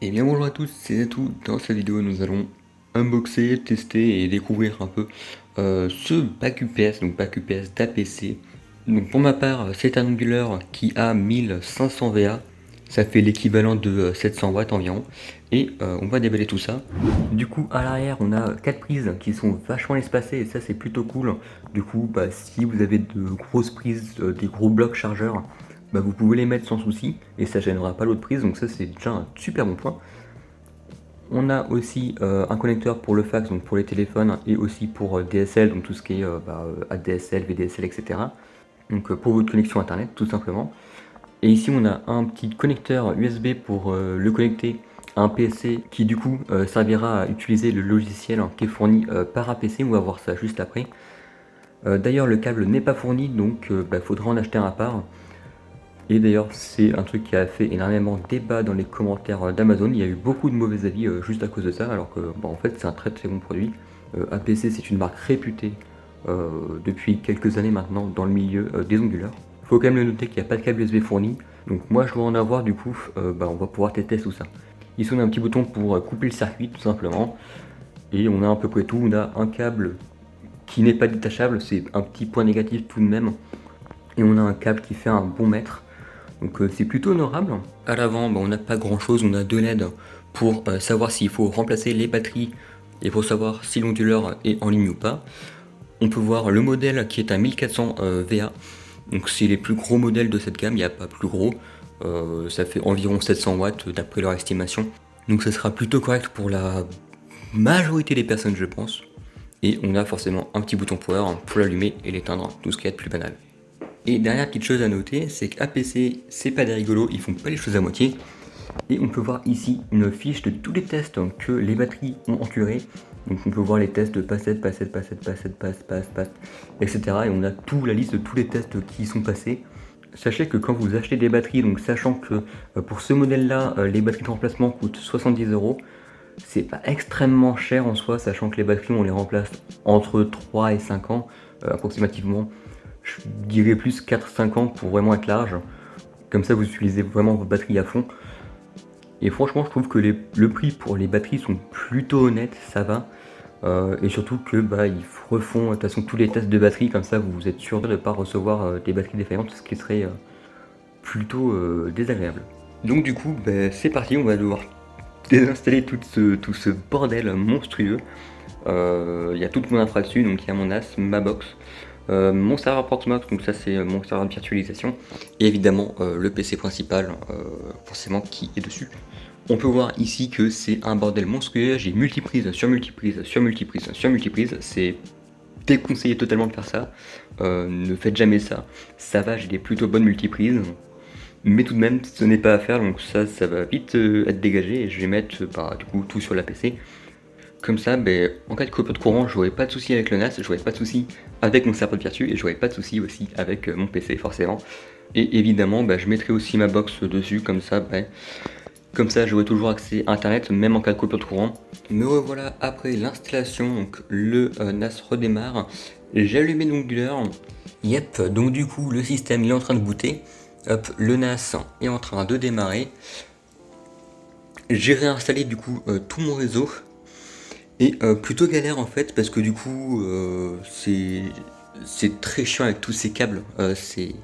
Et bien bonjour à tous, c'est Zatou. Dans cette vidéo nous allons unboxer, tester et découvrir un peu ce bac UPS, donc bac UPS d'APC. Donc pour ma part c'est un onduleur qui a 1500 VA, ça fait l'équivalent de 700 watts environ. Et on va déballer tout ça. Du coup à l'arrière on a 4 prises qui sont vachement espacées et ça c'est plutôt cool. Du coup si vous avez de grosses prises, des gros blocs chargeurs, vous pouvez les mettre sans souci et ça gênera pas l'autre prise, donc ça c'est déjà un super bon point. On a aussi un connecteur pour le fax, donc pour les téléphones, et aussi pour DSL, donc tout ce qui est ADSL, VDSL, etc. Donc pour votre connexion internet, tout simplement. Et ici on a un petit connecteur USB pour le connecter à un PC qui du coup servira à utiliser le logiciel qui est fourni par APC. On va voir ça juste après. D'ailleurs le câble n'est pas fourni, donc faudra en acheter un à part. Et d'ailleurs c'est un truc qui a fait énormément débat dans les commentaires d'Amazon. Il y a eu beaucoup de mauvais avis juste à cause de ça, alors que en fait c'est un très très bon produit. APC c'est une marque réputée depuis quelques années maintenant dans le milieu des onduleurs. Il faut quand même le noter qu'il n'y a pas de câble USB fourni, donc moi je dois en avoir, du coup on va pouvoir tester tout ça. Ici on a un petit bouton pour couper le circuit tout simplement, et on a à peu près tout. On a un câble qui n'est pas détachable, c'est un petit point négatif tout de même, et on a un câble qui fait un bon mètre. Donc c'est plutôt honorable. À l'avant, on n'a pas grand chose, on a deux LED pour savoir s'il faut remplacer les batteries et pour savoir si l'onduleur est en ligne ou pas. On peut voir le modèle qui est un 1400 VA, donc c'est les plus gros modèles de cette gamme, il n'y a pas plus gros. Ça fait environ 700 watts d'après leur estimation. Donc ça sera plutôt correct pour la majorité des personnes, je pense. Et on a forcément un petit bouton power pour l'allumer et l'éteindre, tout ce qui est de plus banal. Et dernière petite chose à noter, c'est qu'APC, c'est pas des rigolos, ils font pas les choses à moitié. Et on peut voir ici une fiche de tous les tests que les batteries ont enduré. Donc on peut voir les tests de passette, passe, etc. Et on a la liste de tous les tests qui y sont passés. Sachez que quand vous achetez des batteries, donc sachant que pour ce modèle-là, les batteries de remplacement coûtent 70 €, c'est pas extrêmement cher en soi, sachant que les batteries on les remplace entre 3 et 5 ans approximativement. Je dirais plus 4-5 ans pour vraiment être large. Comme ça vous utilisez vraiment vos batteries à fond. Et franchement je trouve que le prix pour les batteries sont plutôt honnêtes, ça va. Et surtout que ils refont de toute façon tous les tests de batterie, comme ça vous êtes sûr de ne pas recevoir des batteries défaillantes, ce qui serait plutôt désagréable. Donc du coup c'est parti, on va devoir désinstaller tout ce bordel monstrueux. Il y a toute mon infra dessus, donc il y a mon NAS, ma box, mon serveur Proxmox, donc ça c'est mon serveur de virtualisation, et évidemment le PC principal, forcément, qui est dessus. On peut voir ici que c'est un bordel monstrueux, j'ai multiprise sur multiprise sur multiprise sur multiprise, c'est déconseillé totalement de faire ça, ne faites jamais ça. Ça va, j'ai des plutôt bonnes multiprises, mais tout de même ce n'est pas à faire, donc ça va vite être dégagé, et je vais mettre du coup tout sur la PC. Comme ça, en cas de coupure de courant, j'aurai pas de souci avec le NAS, j'aurai pas de souci avec mon serveur de virtu, et j'aurai pas de souci aussi avec mon PC forcément. Et évidemment, je mettrai aussi ma box dessus, comme ça j'aurai toujours accès à internet, même en cas de coupure de courant. Me revoilà après l'installation, donc le NAS redémarre. J'ai allumé l'onduleur. Yep, donc du coup le système il est en train de booter. Hop, le NAS est en train de démarrer. J'ai réinstallé du coup tout mon réseau. Et plutôt galère en fait, parce que du coup c'est très chiant avec tous ces câbles, c'est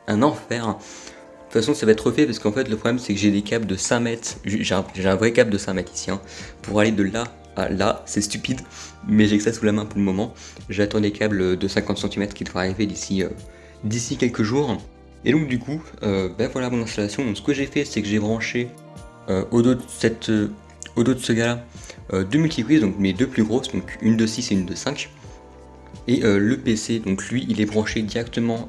un enfer. De toute façon ça va être refait, parce qu'en fait le problème c'est que j'ai des câbles de 5 mètres, j'ai un vrai câble de 5 mètres ici, pour aller de là à là, c'est stupide, mais j'ai que ça sous la main pour le moment. J'attends des câbles de 50 cm qui devraient arriver d'ici quelques jours. Et donc du coup, voilà mon installation. Donc ce que j'ai fait, c'est que j'ai branché au dos de ce gars-là, deux multiprises, donc mes deux plus grosses, donc une de 6 et une de 5. Et le PC, donc lui, il est branché directement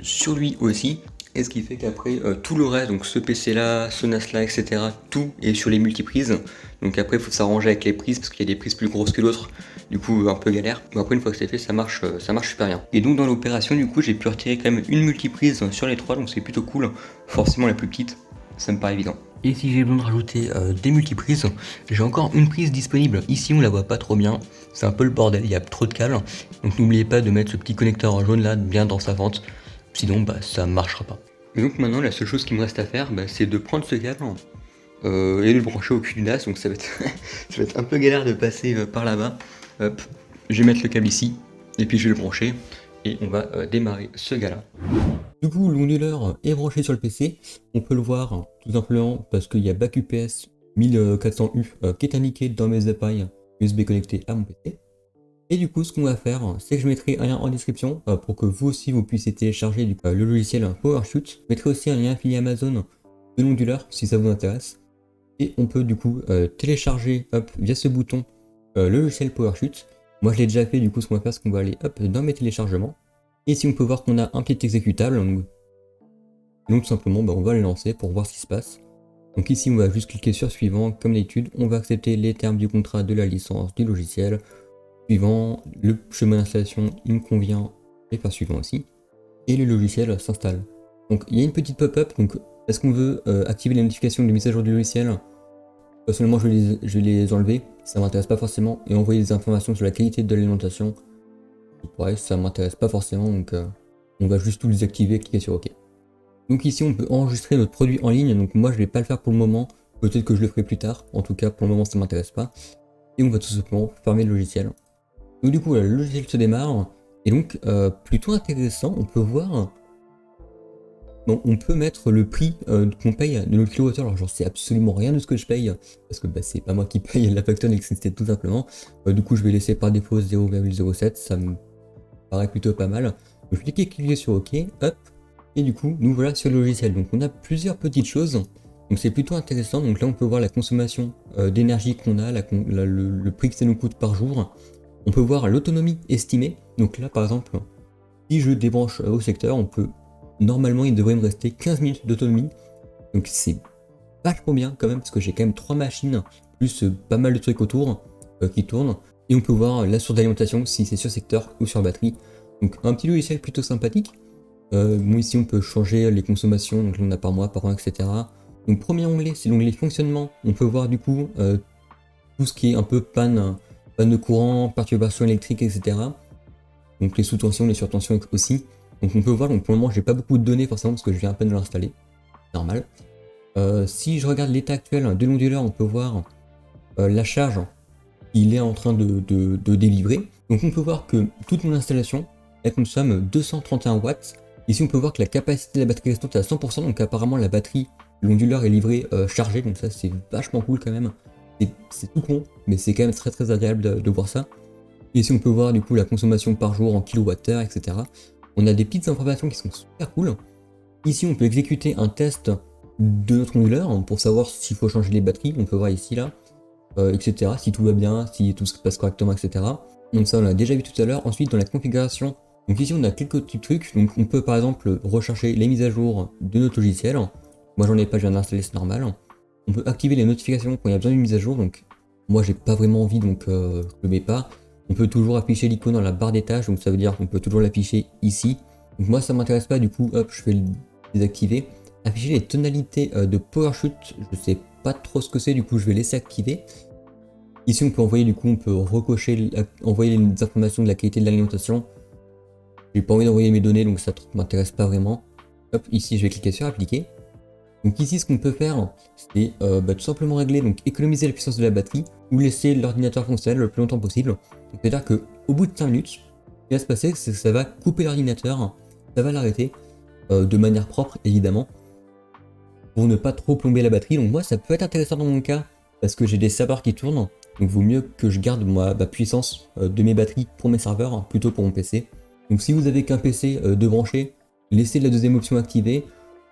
sur lui aussi. Et ce qui fait qu'après, tout le reste, donc ce PC là, ce NAS là, etc., tout est sur les multiprises. Donc après, il faut s'arranger avec les prises, parce qu'il y a des prises plus grosses que d'autres. Du coup, un peu galère. Mais après, une fois que c'est fait, ça marche super bien. Et donc dans l'opération, du coup, j'ai pu retirer quand même une multiprise sur les trois, donc c'est plutôt cool. Forcément la plus petite, ça me paraît évident. Et si j'ai besoin de rajouter des multiprises, j'ai encore une prise disponible. Ici on la voit pas trop bien, c'est un peu le bordel, il y a trop de câbles. Donc n'oubliez pas de mettre ce petit connecteur jaune là bien dans sa fente, sinon ça marchera pas. Et donc maintenant la seule chose qui me reste à faire, c'est de prendre ce câble et de le brancher au cul du NAS, donc ça va être, ça va être un peu galère de passer par là-bas. Hop, je vais mettre le câble ici, et puis je vais le brancher, et on va démarrer ce gars-là. Du coup, l'onduleur est branché sur le PC, on peut le voir tout simplement parce qu'il y a BackUPS 1400U qui est indiqué dans mes appareils USB connectés à mon PC. Et du coup, ce qu'on va faire, c'est que je mettrai un lien en description pour que vous aussi vous puissiez télécharger le logiciel PowerShoot. Je mettrai aussi un lien affilié Amazon de l'onduleur si ça vous intéresse. Et on peut du coup télécharger via ce bouton le logiciel PowerShoot. Moi je l'ai déjà fait, du coup ce qu'on va faire c'est qu'on va aller dans mes téléchargements. Et ici on peut voir qu'on a un petit exécutable. Donc tout simplement on va le lancer pour voir ce qui se passe. Donc ici on va juste cliquer sur suivant comme d'habitude. On va accepter les termes du contrat de la licence du logiciel. Suivant, le chemin d'installation il me convient et faire suivant aussi. Et le logiciel s'installe. Donc il y a une petite pop-up, donc est-ce qu'on veut activer les notifications de mise à jour du logiciel? Personnellement je vais les enlever, ça m'intéresse pas forcément, et envoyer des informations sur la qualité de l'alimentation, pareil, ça m'intéresse pas forcément, donc on va juste tout désactiver et cliquer sur OK. Donc ici on peut enregistrer notre produit en ligne, donc moi je vais pas le faire pour le moment, peut-être que je le ferai plus tard, en tout cas pour le moment ça m'intéresse pas. Et on va tout simplement fermer le logiciel. Donc du coup le logiciel se démarre, et donc plutôt intéressant, on peut voir, bon, on peut mettre le prix qu'on paye de notre kilowattheure. Alors j'en sais absolument rien de ce que je paye, parce que c'est pas moi qui paye la facture d'électricité tout simplement. Du coup je vais laisser par défaut 0,07, ça me paraît plutôt pas mal. Donc, je vais cliquer sur OK, hop, et du coup nous voilà sur le logiciel. Donc on a plusieurs petites choses. Donc c'est plutôt intéressant, donc là on peut voir la consommation d'énergie qu'on a, le prix que ça nous coûte par jour. On peut voir l'autonomie estimée, donc là par exemple, si je débranche au secteur, on peut, normalement il devrait me rester 15 minutes d'autonomie, donc c'est vachement bien quand même, parce que j'ai quand même 3 machines, plus pas mal de trucs autour qui tournent, et on peut voir la source d'alimentation, si c'est sur secteur ou sur batterie, donc un petit logiciel plutôt sympathique. Bon, ici on peut changer les consommations, donc là on a par mois, par an, etc. Donc premier onglet, c'est l'onglet fonctionnement. On peut voir du coup tout ce qui est un peu panne de courant, perturbation électrique, etc. Donc les sous-tensions, les surtensions aussi. Donc on peut voir, donc pour le moment j'ai pas beaucoup de données forcément parce que je viens à peine de l'installer. Normal. Si je regarde l'état actuel de l'onduleur, on peut voir la charge qu'il est en train de délivrer. Donc on peut voir que toute mon installation, elle consomme 231 watts. Ici on peut voir que la capacité de la batterie restante est à 100%, donc apparemment la batterie, l'onduleur est livrée chargée, donc ça c'est vachement cool quand même. C'est tout con, mais c'est quand même très agréable de voir ça. Ici on peut voir du coup la consommation par jour en kilowattheure, etc. On a des petites informations qui sont super cool. Ici on peut exécuter un test de notre onduleur pour savoir s'il faut changer les batteries. On peut voir ici là, etc. Si tout va bien, si tout se passe correctement, etc. Donc ça on l'a déjà vu tout à l'heure. Ensuite dans la configuration, donc ici on a quelques petits trucs. Donc on peut par exemple rechercher les mises à jour de notre logiciel. Moi j'en ai pas, je viens d'installer, c'est normal. On peut activer les notifications quand il y a besoin d'une mise à jour. Donc moi j'ai pas vraiment envie, donc je le mets pas. On peut toujours afficher l'icône dans la barre des tâches, donc ça veut dire qu'on peut toujours l'afficher ici. Donc moi ça m'intéresse pas, du coup hop, je vais le désactiver. Afficher les tonalités de PowerShoot, je sais pas trop ce que c'est, du coup je vais laisser activer. Ici on peut envoyer, du coup on peut recocher, envoyer les informations de la qualité de l'alimentation. J'ai pas envie d'envoyer mes données, donc ça m'intéresse pas vraiment. Hop, ici je vais cliquer sur appliquer. Donc ici ce qu'on peut faire, c'est tout simplement régler, donc économiser la puissance de la batterie ou laisser l'ordinateur fonctionnel le plus longtemps possible. C'est-à-dire qu'au bout de 5 minutes, ce qui va se passer, c'est que ça va couper l'ordinateur, ça va l'arrêter, de manière propre évidemment, pour ne pas trop plomber la batterie. Donc moi ça peut être intéressant dans mon cas, parce que j'ai des serveurs qui tournent, donc il vaut mieux que je garde ma puissance de mes batteries pour mes serveurs, plutôt pour mon PC. Donc si vous avez qu'un PC de brancher, laissez la deuxième option activée.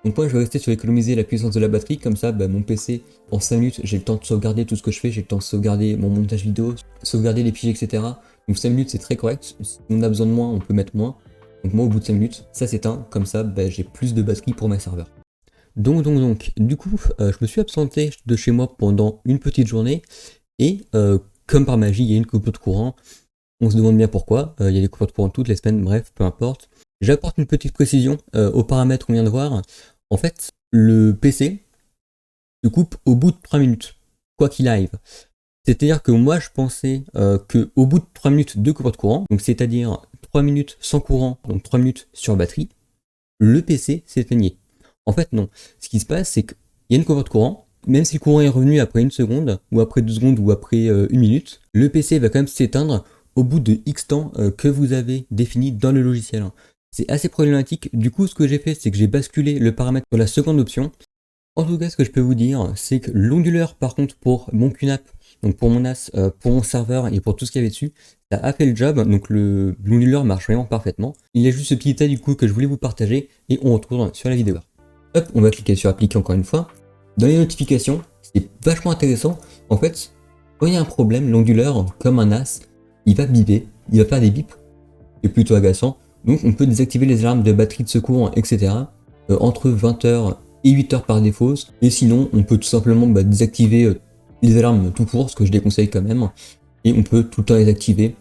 Donc moi je vais rester sur économiser la puissance de la batterie, comme ça mon PC en 5 minutes j'ai le temps de sauvegarder tout ce que je fais, j'ai le temps de sauvegarder mon montage vidéo, sauvegarder les fichiers, etc. Donc 5 minutes c'est très correct, si on a besoin de moins on peut mettre moins. Donc moi au bout de 5 minutes ça s'éteint, comme ça j'ai plus de batterie pour mes serveurs. Donc du coup je me suis absenté de chez moi pendant une petite journée et comme par magie il y a une coupure de courant. On se demande bien pourquoi, il y a des coupures de courant toutes les semaines, bref, peu importe. J'apporte une petite précision aux paramètres qu'on vient de voir. En fait, le PC se coupe au bout de 3 minutes, quoi qu'il arrive. C'est-à-dire que moi, je pensais qu'au bout de 3 minutes de coupure de courant, donc c'est-à-dire 3 minutes sans courant, donc 3 minutes sur batterie, le PC s'éteignait. En fait, non. Ce qui se passe, c'est qu'il y a une coupure de courant, même si le courant est revenu après 1 seconde, ou après 2 secondes, ou après 1 minute, le PC va quand même s'éteindre au bout de X temps que vous avez défini dans le logiciel. C'est assez problématique. Du coup, ce que j'ai fait, c'est que j'ai basculé le paramètre sur la seconde option. En tout cas, ce que je peux vous dire, c'est que l'onduleur, par contre, pour mon QNAP, donc pour mon NAS, pour mon serveur et pour tout ce qu'il y avait dessus, ça a fait le job, donc l'onduleur marche vraiment parfaitement. Il y a juste ce petit détail du coup que je voulais vous partager, et on retourne sur la vidéo. Hop, on va cliquer sur appliquer encore une fois. Dans les notifications, c'est vachement intéressant. En fait, quand il y a un problème, l'onduleur, comme un NAS, il va biper, il va faire des bips, c'est plutôt agaçant. Donc on peut désactiver les alarmes de batterie de secours, etc. Entre 20h et 8h par défaut. Et sinon, on peut tout simplement désactiver les alarmes tout court, ce que je déconseille quand même. Et on peut tout le temps les activer.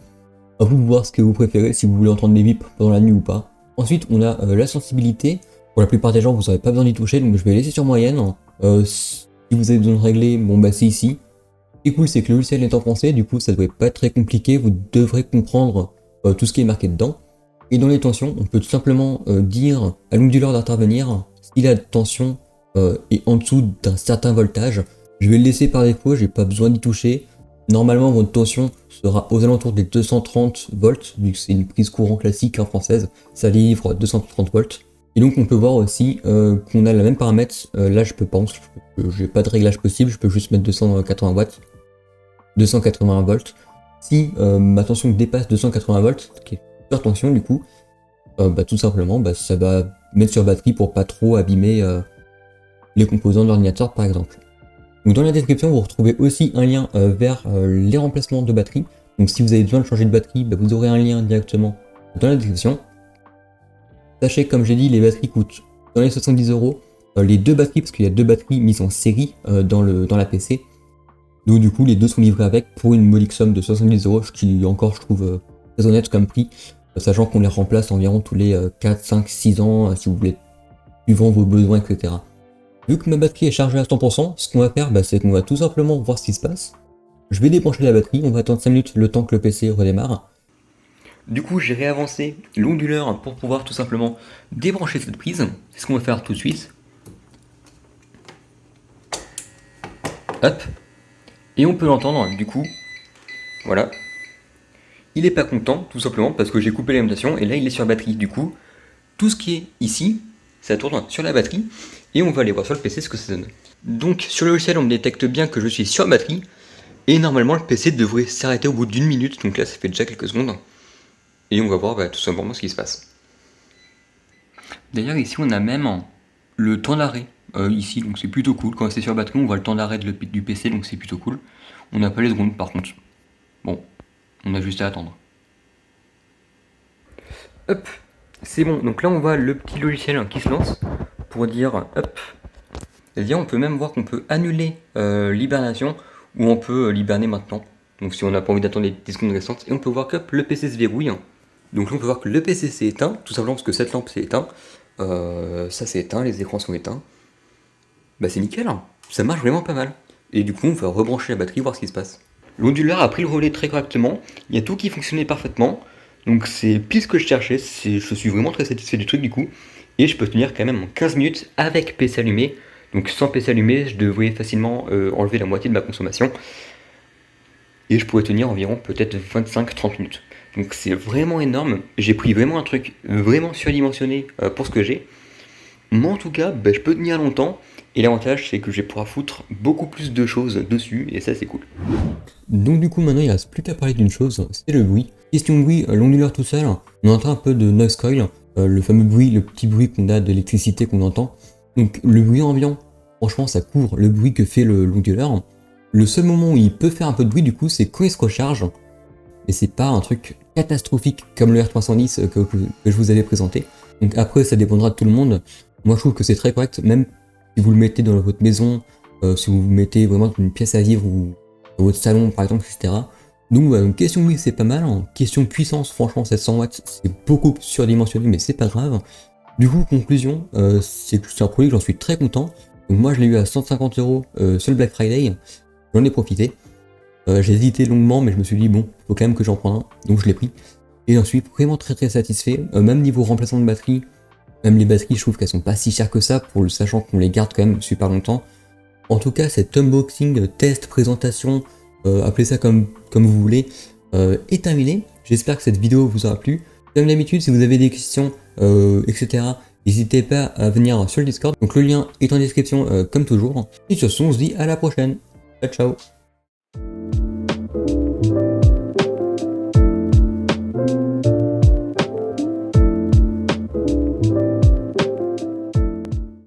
À vous de voir ce que vous préférez, si vous voulez entendre des bips pendant la nuit ou pas. Ensuite, on a la sensibilité. Pour la plupart des gens, vous n'aurez pas besoin d'y toucher, donc je vais laisser sur moyenne. Si vous avez besoin de régler, bon bah c'est ici. Ce qui est cool, c'est que le logiciel est en français, du coup ça devrait pas être très compliqué, vous devrez comprendre tout ce qui est marqué dedans. Et dans les tensions, on peut tout simplement dire à l'onduleur d'intervenir si la tension est en dessous d'un certain voltage. Je vais le laisser par défaut, j'ai pas besoin d'y toucher. Normalement, votre tension sera aux alentours des 230 volts, vu que c'est une prise courant classique en française, ça livre 230 volts. Et donc on peut voir aussi qu'on a le même paramètre. Là, je peux pas, j'ai pas de réglage possible, je peux juste mettre 280 watts, 280 volts. Si ma tension dépasse 280 volts, qui est sur tension du coup, tout simplement, ça va mettre sur batterie pour pas trop abîmer les composants de l'ordinateur par exemple. Donc dans la description, vous retrouvez aussi un lien vers les remplacements de batterie. Donc si vous avez besoin de changer de batterie, vous aurez un lien directement dans la description. Sachez que comme j'ai dit, les batteries coûtent dans les 70 €. Les deux batteries, parce qu'il y a deux batteries mises en série dans la PC. Donc du coup, les deux sont livrés avec pour une modique somme de 70 €, ce qui encore je trouve très honnête comme prix, sachant qu'on les remplace environ tous les 4, 5, 6 ans, si vous voulez, suivant vos besoins, etc. Vu que ma batterie est chargée à 100%, ce qu'on va faire, c'est qu'on va tout simplement voir ce qui se passe. Je vais débrancher la batterie, on va attendre 5 minutes le temps que le PC redémarre. Du coup, j'ai réavancé l'onduleur pour pouvoir tout simplement débrancher cette prise. C'est ce qu'on va faire tout de suite. Hop. Et on peut l'entendre, du coup. Voilà. Il est pas content, tout simplement, parce que j'ai coupé l'alimentation, et là il est sur la batterie. Du coup, tout ce qui est ici, ça tourne sur la batterie, et on va aller voir sur le PC ce que ça donne. Donc, sur le logiciel, on me détecte bien que je suis sur batterie, et normalement, le PC devrait s'arrêter au bout d'1 minute, donc là, ça fait déjà quelques secondes. Et on va voir tout simplement ce qui se passe. D'ailleurs, ici, on a même le temps d'arrêt, ici, donc c'est plutôt cool. Quand c'est sur batterie, on voit le temps d'arrêt du PC, donc c'est plutôt cool. On n'a pas les secondes, par contre. Bon, on a juste à attendre. Hop, c'est bon. Donc là, on voit le petit logiciel qui se lance pour dire hop. C'est-à-dire, on peut même voir qu'on peut annuler l'hibernation ou on peut l'hiberner maintenant. Donc si on n'a pas envie d'attendre les 10 secondes restantes, et on peut voir que le PC se verrouille. Donc là, on peut voir que le PC s'est éteint, tout simplement parce que cette lampe s'est éteinte. Ça s'est éteint, les écrans sont éteints. C'est nickel, hein. Ça marche vraiment pas mal. Et du coup, on va rebrancher la batterie, voir ce qui se passe. L'onduleur a pris le relais très correctement, il y a tout qui fonctionnait parfaitement. Donc c'est pile ce que je cherchais, je suis vraiment très satisfait du truc du coup. Et je peux tenir quand même en 15 minutes avec PC allumé. Donc sans PC allumé, je devrais facilement enlever la moitié de ma consommation. Et je pourrais tenir environ peut-être 25-30 minutes. Donc c'est vraiment énorme. J'ai pris vraiment un truc vraiment surdimensionné pour ce que j'ai. Mais en tout cas, je peux tenir longtemps. Et l'avantage, c'est que je vais pouvoir foutre beaucoup plus de choses dessus. Et ça, c'est cool. Donc du coup, maintenant, il ne reste plus qu'à parler d'une chose, c'est le bruit. Question de bruit, l'onduleur tout seul, on entend un peu de noise coil. Le fameux bruit, le petit bruit qu'on a de l'électricité qu'on entend. Donc le bruit ambiant, franchement, ça couvre le bruit que fait l'onduleur. Le seul moment où il peut faire un peu de bruit, du coup, c'est quand il se recharge. Et c'est pas un truc catastrophique comme le R310 que je vous avais présenté. Donc après, ça dépendra de tout le monde. Moi, je trouve que c'est très correct, même si vous le mettez dans votre maison, si vous le mettez vraiment dans une pièce à vivre ou dans votre salon, par exemple, etc. Donc, question bruit, c'est pas mal. En question puissance, franchement, 700 watts, c'est beaucoup surdimensionné, mais c'est pas grave. Du coup, conclusion, c'est un produit que j'en suis très content. Donc moi, je l'ai eu à 150 € sur le Black Friday. J'en ai profité. J'ai hésité longuement, mais je me suis dit, bon, faut quand même que j'en prenne un. Donc je l'ai pris. Et j'en suis vraiment très très satisfait. Même niveau remplacement de batterie, même les batteries, je trouve qu'elles sont pas si chères que ça, pour le sachant qu'on les garde quand même super longtemps. En tout cas, cet unboxing, test, présentation, appelez ça comme vous voulez, est terminé. J'espère que cette vidéo vous aura plu. Comme d'habitude, si vous avez des questions, etc., n'hésitez pas à venir sur le Discord. Donc le lien est en description comme toujours. Et sur ce, on se dit à la prochaine. Ciao, ciao.